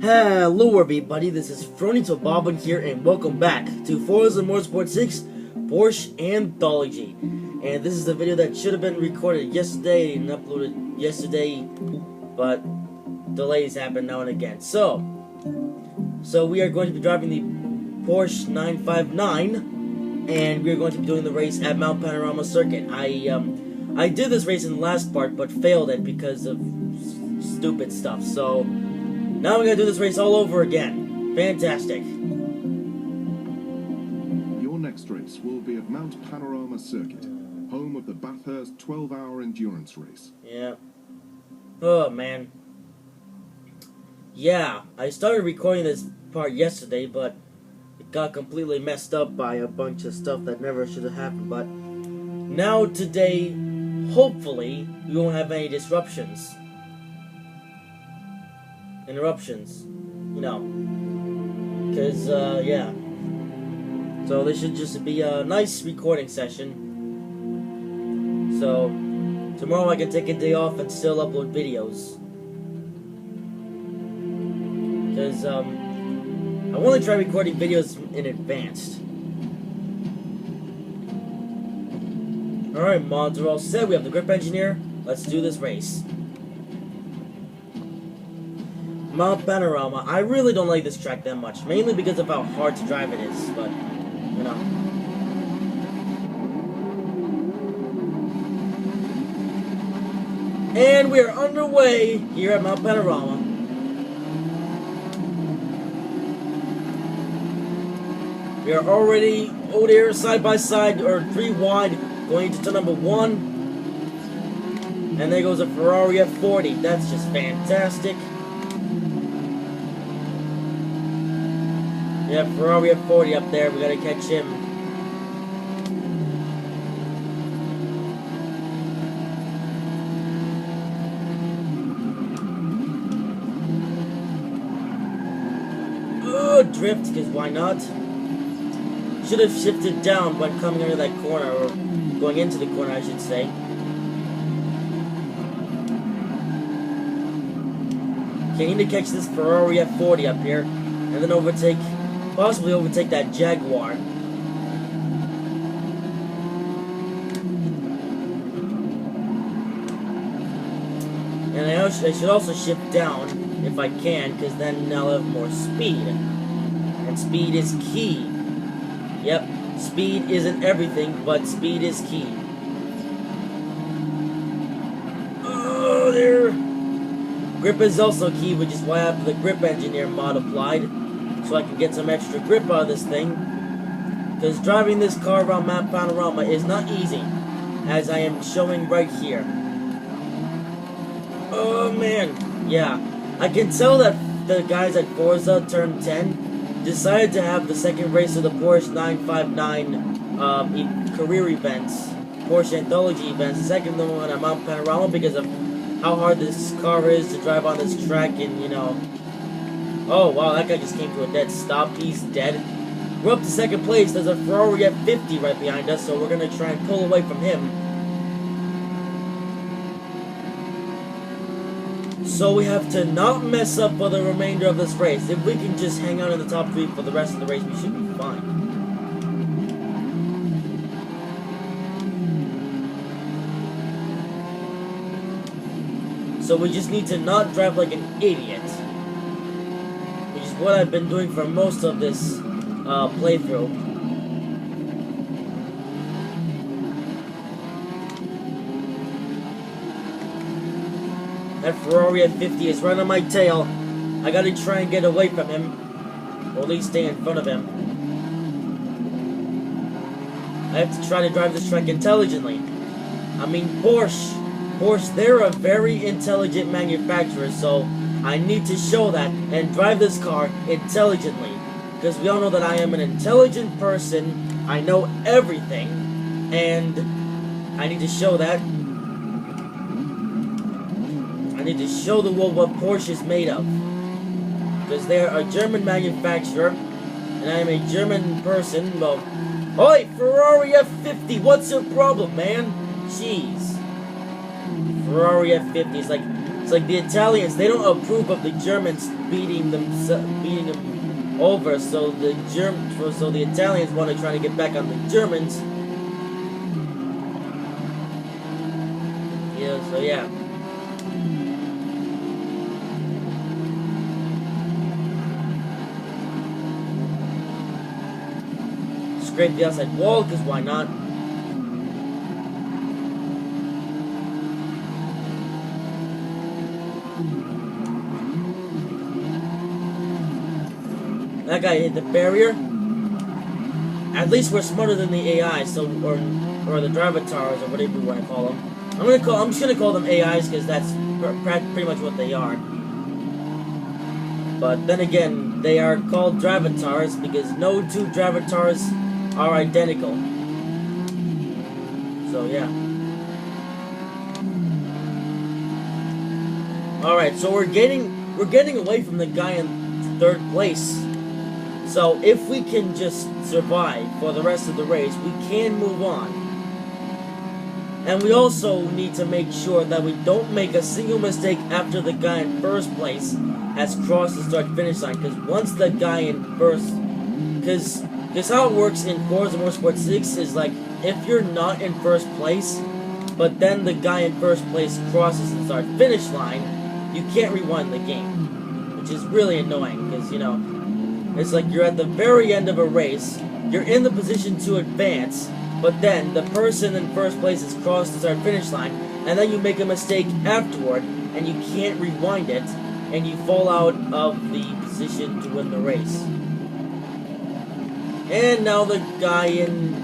Hello everybody, this is Fronito Bobbin here, and welcome back to Forza Motorsport 6 Porsche Anthology. And this is the video that should have been recorded yesterday and uploaded yesterday, but delays happen now and again. So we are going to be driving the Porsche 959, and we are going to be doing the race at Mount Panorama Circuit. I did this race in the last part, but failed it because of stupid stuff. So now we're going to do this race all over again. Fantastic. Your next race will be at Mount Panorama Circuit, home of the Bathurst 12-hour endurance race. Yeah. Oh, man. Yeah, I started recording this part yesterday, but it got completely messed up by a bunch of stuff that never should have happened. But now, today, hopefully, we won't have any interruptions, you know, because, yeah, so this should just be a nice recording session, so tomorrow I can take a day off and still upload videos, because, I want to try recording videos in advance. Alright, mods are all set, we have the grip engineer, let's do this race. Mount Panorama. I really don't like this track that much, mainly because of how hard to drive it is, but, you know. And we are underway here at Mount Panorama. We are already over there side by side, or 3 wide, going into turn number 1. And there goes a Ferrari F40. That's just fantastic. Yeah, Ferrari F40 up there, we gotta catch him. Oh, drift, because why not? Should have shifted down when coming under that corner, or going into the corner, I should say. Okay, need to catch this Ferrari F40 up here, and then possibly overtake that Jaguar. And I should also shift down if I can, because then I'll have more speed. And speed is key. Yep, speed isn't everything, but speed is key. Oh, there. Grip is also key, which is why I have the grip engineer mod applied, so I can get some extra grip out of this thing, because driving this car around Mount Panorama is not easy, as I am showing right here. Oh man, yeah, I can tell that the guys at Forza Turn 10 decided to have the second race of the Porsche 959 career events, Porsche Anthology events, the second one at Mount Panorama, because of how hard this car is to drive on this track, and you know. Oh, wow, that guy just came to a dead stop. He's dead. We're up to second place. There's a Ferrari F50 right behind us, so we're going to try and pull away from him. So we have to not mess up for the remainder of this race. If we can just hang out in the top 3 for the rest of the race, we should be fine. So we just need to not drive like an idiot, what I've been doing for most of this playthrough. That Ferrari F50 is right on my tail. I gotta try and get away from him, or at least stay in front of him. I have to try to drive this track intelligently. I mean, Porsche, they're a very intelligent manufacturer, so I need to show that and drive this car intelligently, because we all know that I am an intelligent person. I know everything, and I need to show that. I need to show the world what Porsche is made of, because they're a German manufacturer, and I am a German person. Well, oi, Ferrari F50, what's your problem, man? Jeez. Ferrari F50 is like, it's like the Italians, they don't approve of the Germans beating them over, so the Italians want to try to get back on the Germans. Yeah, so yeah. Scrape the outside wall, because why not? That guy hit the barrier. At least we're smarter than the AI, so or the drivatars, or whatever you want to call them. I'm just gonna call them AIs because that's pretty much what they are. But then again, they are called drivatars because no two drivatars are identical. So yeah. All right, so we're getting away from the guy in third place. So if we can just survive for the rest of the race, we can move on. And we also need to make sure that we don't make a single mistake after the guy in first place has crossed the start-finish line. Because once the guy in first... Because how it works in Forza Motorsport 6 is like, if you're not in first place, but then the guy in first place crosses the start-finish line, you can't rewind the game. Which is really annoying, because, you know... It's like you're at the very end of a race, you're in the position to advance, but then the person in first place has crossed the start-finish line, and then you make a mistake afterward, and you can't rewind it, and you fall out of the position to win the race. And now the guy in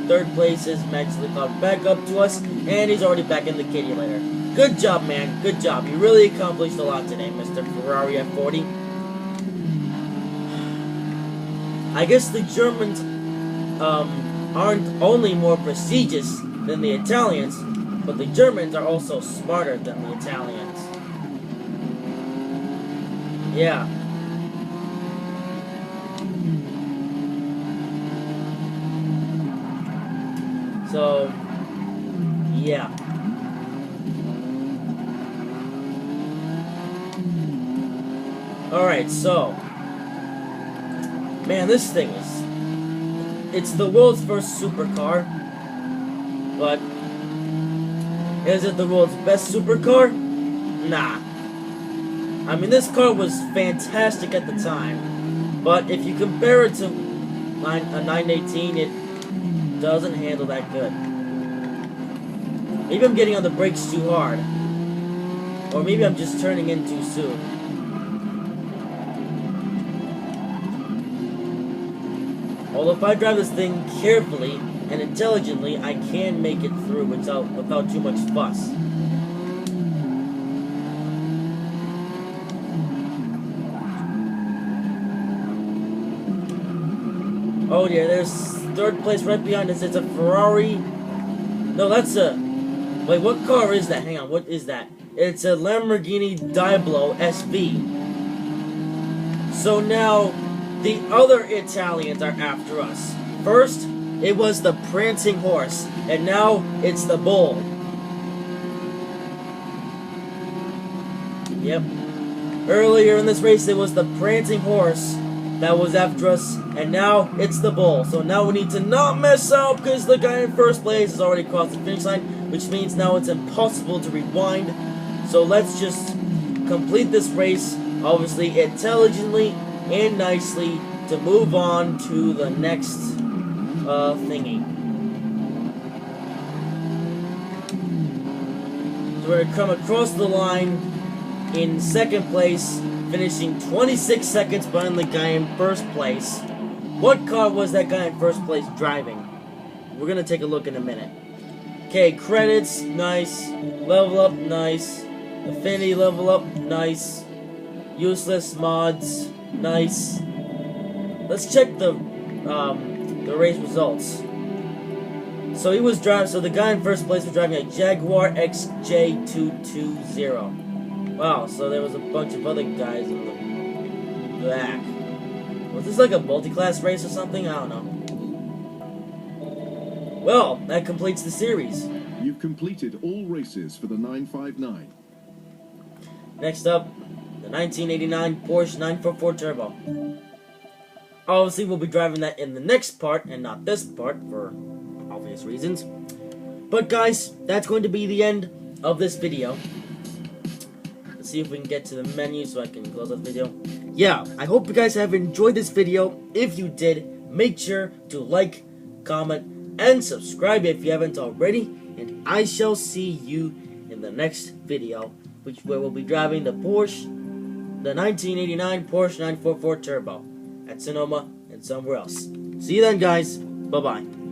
third place has magically caught back up to us, and he's already back in the kitty litter. Good job, man, good job. You really accomplished a lot today, Mr. Ferrari F40. I guess the Germans aren't only more prestigious than the Italians, but the Germans are also smarter than the Italians. Yeah. So, yeah. Alright, so... Man, this thing it's the world's first supercar, but is it the world's best supercar? Nah. I mean, this car was fantastic at the time, but if you compare it to a 918, it doesn't handle that good. Maybe I'm getting on the brakes too hard, or maybe I'm just turning in too soon. Although if I drive this thing carefully and intelligently, I can make it through without too much fuss. Oh dear, there's third place right behind us. It's a Ferrari. No, that's a... Wait, what car is that? Hang on, what is that? It's a Lamborghini Diablo SV. So now... the other Italians are after us. First, it was the prancing horse, and now it's the bull. Yep. Earlier in this race, it was the prancing horse that was after us, and now it's the bull. So now we need to not mess up, because the guy in first place has already crossed the finish line, which means now it's impossible to rewind. So let's just complete this race, obviously intelligently and nicely, to move on to the next thingy. So we're going to come across the line in second place, finishing 26 seconds behind the guy in first place. What car was that guy in first place driving? We're going to take a look in a minute. Okay, credits, nice. Level up, nice. Affinity level up, nice. Useless mods, nice. Let's check the race results. So he was driving. So the guy in first place was driving a Jaguar XJ220. Wow. So there was a bunch of other guys in the back. Was this like a multi-class race or something? I don't know. Well, that completes the series. You've completed all races for the 959. Next up, the 1989 Porsche 944 Turbo. Obviously, we'll be driving that in the next part and not this part for obvious reasons. But guys, that's going to be the end of this video. Let's see if we can get to the menu so I can close this video. Yeah, I hope you guys have enjoyed this video. If you did, make sure to like, comment, and subscribe if you haven't already. And I shall see you in the next video, where we'll be driving the 1989 Porsche 944 Turbo at Sonoma and somewhere else. See you then, guys. Bye-bye.